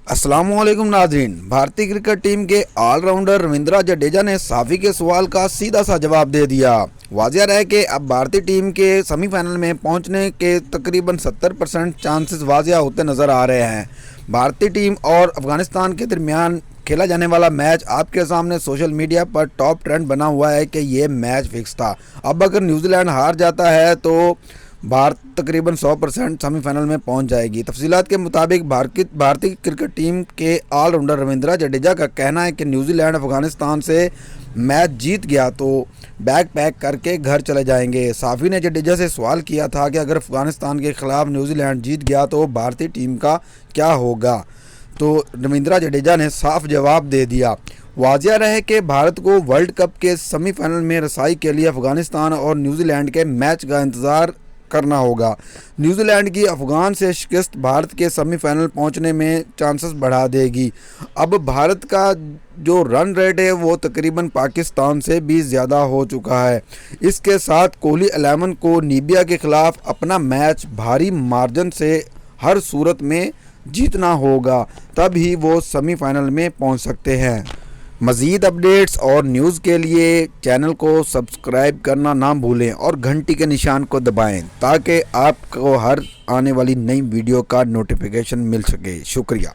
अस्सलाम वालेकुम नाज़रीन। भारतीय क्रिकेट टीम के ऑलराउंडर रविंद्र जडेजा ने साफ़ी के सवाल का सीधा सा जवाब दे दिया। वाज़िह रहे कि अब भारतीय टीम के सेमीफाइनल में पहुंचने के तकरीबन 70% चांसेस वाज़िह होते नज़र आ रहे हैं। भारतीय टीम और अफ़गानिस्तान के दरमियान खेला जाने वाला मैच आपके सामने सोशल मीडिया पर टॉप ट्रेंड बना हुआ है कि ये मैच फिक्स था। अब अगर न्यूजीलैंड हार जाता है तो भारत तकरीबन 100% सेमीफाइनल में पहुंच जाएगी। तफसीलात के मुताबिक भारतीय क्रिकेट टीम के ऑलराउंडर रविंद्र जडेजा का कहना है कि न्यूजीलैंड अफगानिस्तान से मैच जीत गया तो बैग पैक करके घर चले जाएंगे। साफ़ी ने जडेजा से सवाल किया था कि अगर अफगानिस्तान के ख़िलाफ़ न्यूजीलैंड जीत गया तो भारतीय टीम का क्या होगा, तो रविंद्र जडेजा ने साफ जवाब दे दिया। वाज़िह रहे कि भारत को वर्ल्ड कप के सेमीफाइनल में रसाई के लिए अफगानिस्तान और न्यूजीलैंड के मैच का इंतज़ार करना होगा। न्यूजीलैंड की अफ़गान से शिकस्त भारत के सेमीफाइनल पहुंचने में चांसेस बढ़ा देगी। अब भारत का जो रन रेट है वो तकरीबन पाकिस्तान से भी ज़्यादा हो चुका है। इसके साथ कोहली 11 को नीबिया के ख़िलाफ़ अपना मैच भारी मार्जिन से हर सूरत में जीतना होगा, तब ही वो सेमीफाइनल में पहुंच सकते हैं। मज़ीद अपडेट्स और न्यूज़ के लिए चैनल को सब्सक्राइब करना ना भूलें और घंटी के निशान को दबाएं ताकि आपको हर आने वाली नई वीडियो का नोटिफिकेशन मिल सके। शुक्रिया।